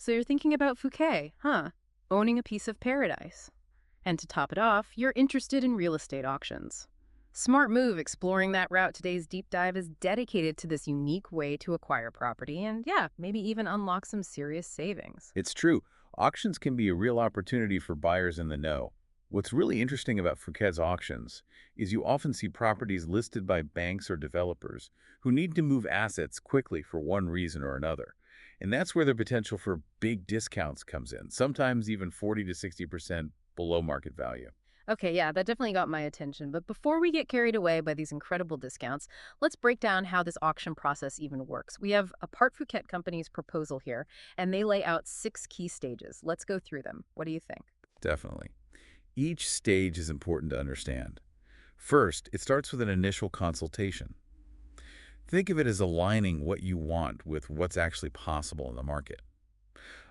so you're thinking about Phuket, huh? Owning a piece of paradise. And to top it off, you're interested in real estate auctions. Smart move exploring that route. Today's deep dive is dedicated to this unique way to acquire property and, yeah, maybe even unlock some serious savings. It's true. Auctions can be a real opportunity for buyers in the know. What's really interesting about Phuket's auctions is you often see properties listed by banks or developers who need to move assets quickly for one reason or another. And that's where the potential for big discounts comes in, sometimes even 40 to 60% below market value. Okay, yeah, that definitely got my attention. But before we get carried away by these incredible discounts, let's break down how this auction process even works. We have Apartphuket Company's proposal here, and they lay out 6 key stages. Let's go through them. What do you think? Definitely. Each stage is important to understand. First, it starts with an initial consultation. Think of it as aligning what you want with what's actually possible in the market.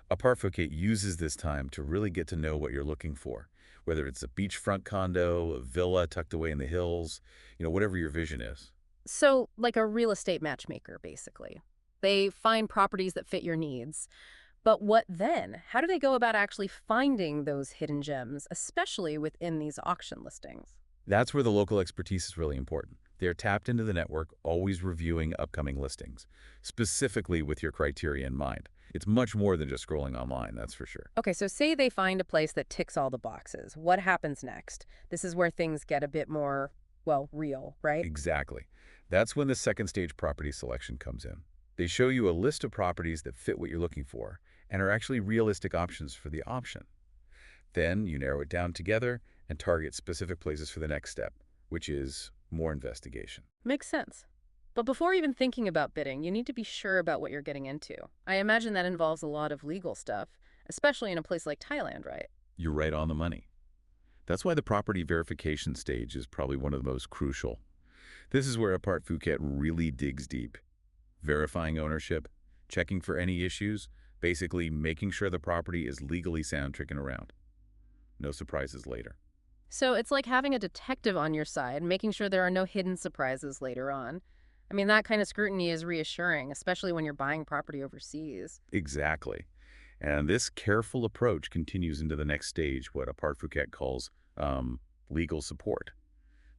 Apartphuket uses this time to really get to know what you're looking for, whether it's a beachfront condo, a villa tucked away in the hills, whatever your vision is. So, like a real estate matchmaker, basically. They find properties that fit your needs. But what then? How do they go about actually finding those hidden gems, especially within these auction listings? That's where the local expertise is really important. They're tapped into the network, always reviewing upcoming listings, specifically with your criteria in mind. It's much more than just scrolling online, that's for sure. Okay, so say they find a place that ticks all the boxes. What happens next? This is where things get a bit more, well, real, right? Exactly. That's when the second stage property selection comes in. They show you a list of properties that fit what you're looking for and are actually realistic options for the option. Then you narrow it down together and target specific places for the next step, which is more investigation. Makes sense. But before even thinking about bidding, you need to be sure about what you're getting into. I imagine that involves a lot of legal stuff, especially in a place like Thailand, right? You're right on the money. That's why the property verification stage is probably one of the most crucial. This is where Apart Phuket really digs deep. Verifying ownership, checking for any issues, basically making sure the property is legally sound tricking around. No surprises later. So it's like having a detective on your side, making sure there are no hidden surprises later on. I mean, that kind of scrutiny is reassuring, especially when you're buying property overseas. Exactly. And this careful approach continues into the next stage, what Apart Phuket calls legal support.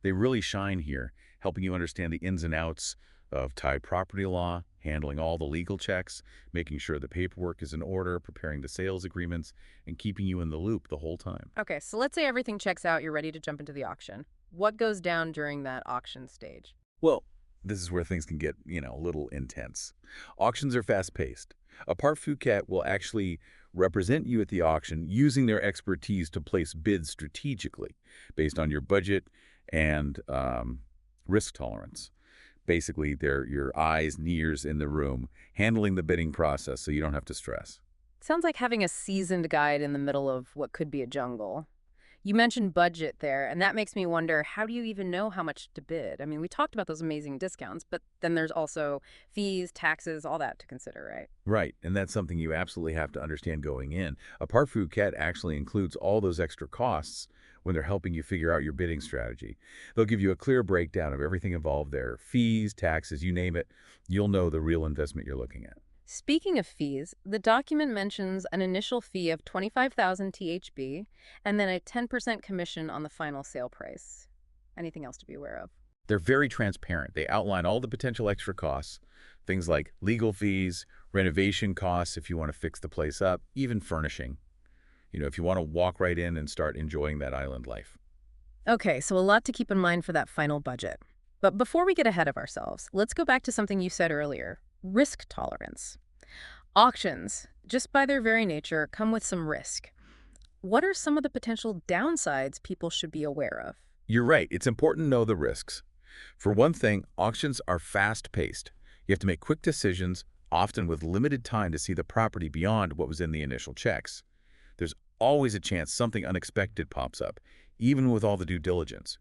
They really shine here, helping you understand the ins and outs of Thai property law, handling all the legal checks, making sure the paperwork is in order, preparing the sales agreements, and keeping you in the loop the whole time. Okay, so let's say everything checks out, you're ready to jump into the auction. What goes down during that auction stage? Well, this is where things can get, a little intense. Auctions are fast-paced. Apart Phuket will actually represent you at the auction using their expertise to place bids strategically based on your budget and risk tolerance. Basically, they're your eyes and ears in the room, handling the bidding process so you don't have to stress. Sounds like having a seasoned guide in the middle of what could be a jungle. You mentioned budget there, and that makes me wonder, how do you even know how much to bid? I mean, we talked about those amazing discounts, but then there's also fees, taxes, all that to consider, right? Right, and that's something you absolutely have to understand going in. Apart Phuket actually includes all those extra costs when they're helping you figure out your bidding strategy. They'll give you a clear breakdown of everything involved there, fees, taxes, you name it. You'll know the real investment you're looking at. Speaking of fees, the document mentions an initial fee of 25,000 THB and then a 10% commission on the final sale price. Anything else to be aware of? They're very transparent. They outline all the potential extra costs, things like legal fees, renovation costs if you want to fix the place up, even furnishing. If you want to walk right in and start enjoying that island life. Okay, so a lot to keep in mind for that final budget. But before we get ahead of ourselves, let's go back to something you said earlier, risk tolerance. Auctions, just by their very nature, come with some risk. What are some of the potential downsides people should be aware of? You're right. It's important to know the risks. For one thing, auctions are fast-paced. You have to make quick decisions, often with limited time to see the property beyond what was in the initial checks. There's always a chance something unexpected pops up, even with all the due diligence.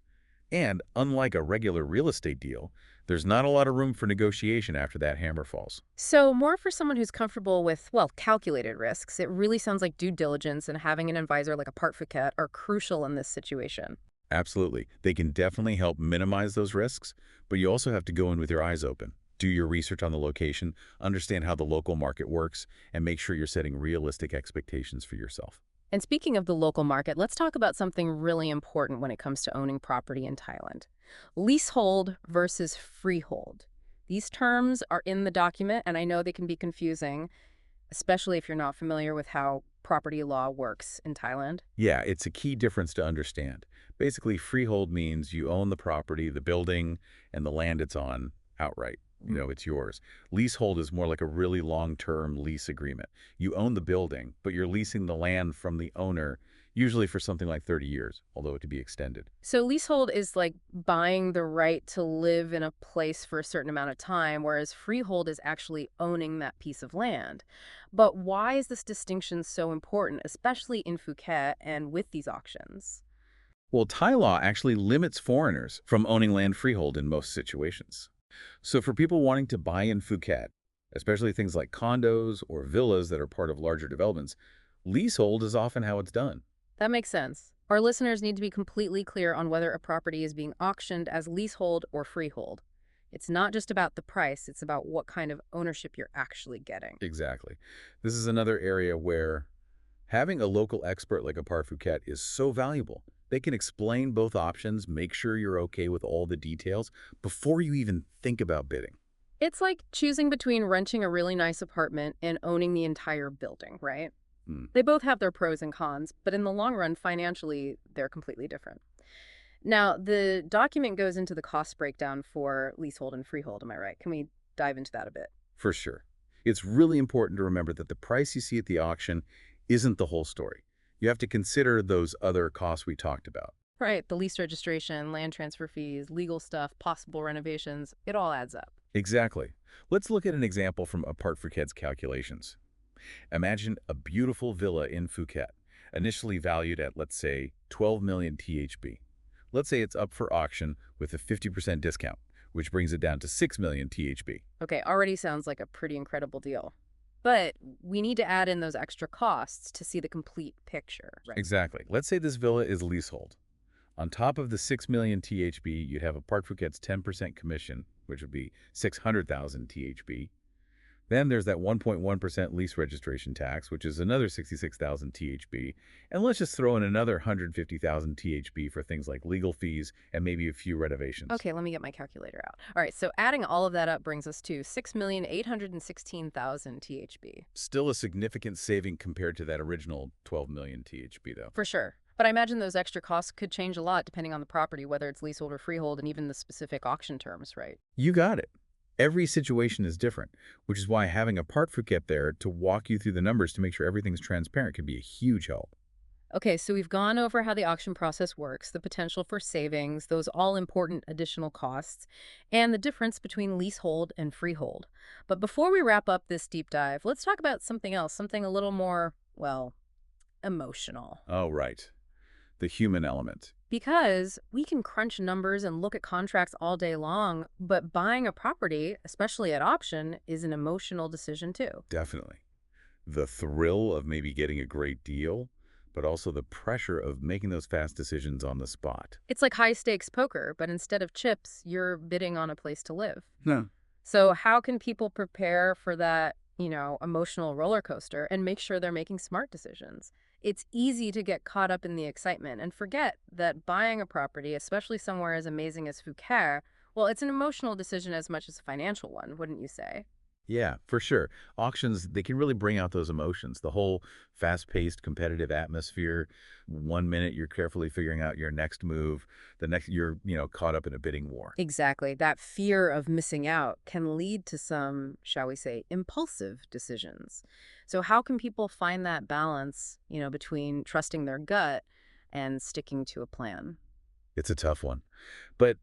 And unlike a regular real estate deal, there's not a lot of room for negotiation after that hammer falls. So more for someone who's comfortable with, well, calculated risks. It really sounds like due diligence and having an advisor like a Apartphuket are crucial in this situation. Absolutely. They can definitely help minimize those risks, but you also have to go in with your eyes open. Do your research on the location, understand how the local market works, and make sure you're setting realistic expectations for yourself. And speaking of the local market, let's talk about something really important when it comes to owning property in Thailand. Leasehold versus freehold. These terms are in the document, and I know they can be confusing, especially if you're not familiar with how property law works in Thailand. Yeah, it's a key difference to understand. Basically, freehold means you own the property, the building, and the land it's on outright. Mm. It's yours. Leasehold is more like a really long-term lease agreement. You own the building, but you're leasing the land from the owner, usually for something like 30 years, although it could be extended. So leasehold is like buying the right to live in a place for a certain amount of time, whereas freehold is actually owning that piece of land. But why is this distinction so important, especially in Phuket and with these auctions? Well, Thai law actually limits foreigners from owning land freehold in most situations. So for people wanting to buy in Phuket, especially things like condos or villas that are part of larger developments, leasehold is often how it's done. That makes sense. Our listeners need to be completely clear on whether a property is being auctioned as leasehold or freehold. It's not just about the price, it's about what kind of ownership you're actually getting. Exactly. This is another area where having a local expert like Apartphuket is so valuable. They can explain both options, make sure you're okay with all the details before you even think about bidding. It's like choosing between renting a really nice apartment and owning the entire building, right? Hmm, They both have their pros and cons, but in the long run, financially, they're completely different. Now, the document goes into the cost breakdown for leasehold and freehold, am I right? Can we dive into that a bit? for sure. It's really important to remember that the price you see at the auction isn't the whole story. You have to consider those other costs we talked about. Right, the lease registration, land transfer fees, legal stuff, possible renovations, it all adds up. Exactly. Let's look at an example from Apartphuket's calculations. Imagine a beautiful villa in Phuket, initially valued at, let's say, 12 million THB. Let's say it's up for auction with a 50% discount, which brings it down to 6 million THB. Okay, already sounds like a pretty incredible deal. But we need to add in those extra costs to see the complete picture, right? Exactly. Let's say this villa is leasehold. On top of the 6 million THB, you'd have Apartphuket's 10% commission, which would be 600,000 THB. Then there's that 1.1% lease registration tax, which is another 66,000 THB. And let's just throw in another 150,000 THB for things like legal fees and maybe a few renovations. Okay, let me get my calculator out. All right, so adding all of that up brings us to 6,816,000 THB. Still a significant saving compared to that original 12 million THB, though. For sure. But I imagine those extra costs could change a lot depending on the property, whether it's leasehold or freehold, and even the specific auction terms, right? You got it. Every situation is different, which is why having a Phuket there to walk you through the numbers to make sure everything's transparent can be a huge help. Okay, so we've gone over how the auction process works, the potential for savings, those all important additional costs, and the difference between leasehold and freehold. But before we wrap up this deep dive, let's talk about something else, something a little more, well, emotional. Oh, right. The human element. Because we can crunch numbers and look at contracts all day long, but buying a property, especially at option, is an emotional decision too. Definitely. The thrill of maybe getting a great deal, but also the pressure of making those fast decisions on the spot. It's like high stakes poker, but instead of chips, you're bidding on a place to live. No. So how can people prepare for that, emotional roller coaster and make sure they're making smart decisions? It's easy to get caught up in the excitement and forget that buying a property, especially somewhere as amazing as Phuket, well, it's an emotional decision as much as a financial one, wouldn't you say? Yeah, for sure. Auctions, they can really bring out those emotions. The whole fast-paced competitive atmosphere. One minute you're carefully figuring out your next move. The next you're, caught up in a bidding war. Exactly. That fear of missing out can lead to some, shall we say, impulsive decisions. So how can people find that balance, between trusting their gut and sticking to a plan? It's a tough one. But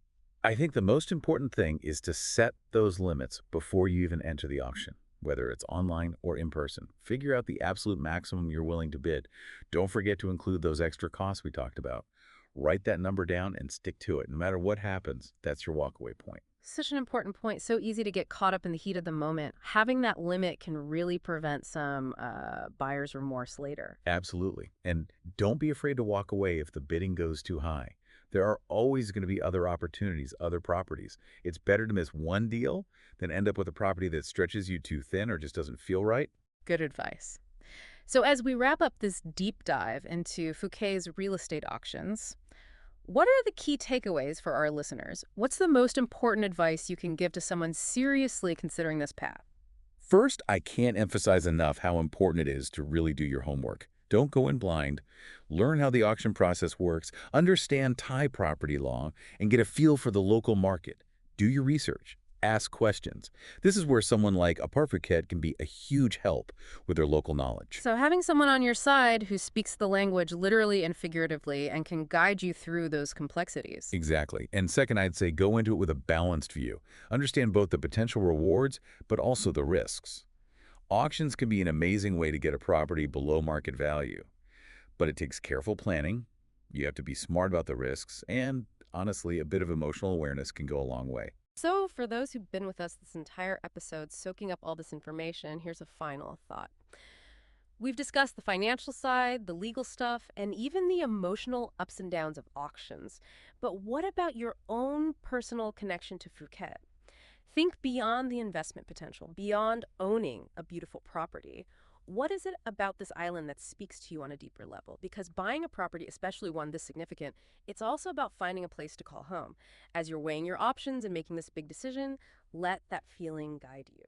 I think the most important thing is to set those limits before you even enter the auction, whether it's online or in person. Figure out the absolute maximum you're willing to bid. Don't forget to include those extra costs we talked about. Write that number down and stick to it. No matter what happens, that's your walkaway point. Such an important point. So easy to get caught up in the heat of the moment. Having that limit can really prevent some buyer's remorse later. Absolutely. And don't be afraid to walk away if the bidding goes too high. There are always going to be other opportunities, other properties. It's better to miss one deal than end up with a property that stretches you too thin or just doesn't feel right. Good advice. So as we wrap up this deep dive into Fouquet's real estate auctions, what are the key takeaways for our listeners? What's the most important advice you can give to someone seriously considering this path? First, I can't emphasize enough how important it is to really do your homework. Don't go in blind. Learn how the auction process works, understand Thai property law, and get a feel for the local market. Do your research. Ask questions. This is where someone like Apartphuket can be a huge help with their local knowledge. So having someone on your side who speaks the language literally and figuratively and can guide you through those complexities. Exactly. And second, I'd say go into it with a balanced view. Understand both the potential rewards, but also the risks. Auctions can be an amazing way to get a property below market value, but it takes careful planning. You have to be smart about the risks, and honestly, a bit of emotional awareness can go a long way. So for those who've been with us this entire episode, soaking up all this information, here's a final thought. We've discussed the financial side, the legal stuff, and even the emotional ups and downs of auctions. But what about your own personal connection to Phuket? Think beyond the investment potential, beyond owning a beautiful property. What is it about this island that speaks to you on a deeper level? Because buying a property, especially one this significant, it's also about finding a place to call home. As you're weighing your options and making this big decision, let that feeling guide you.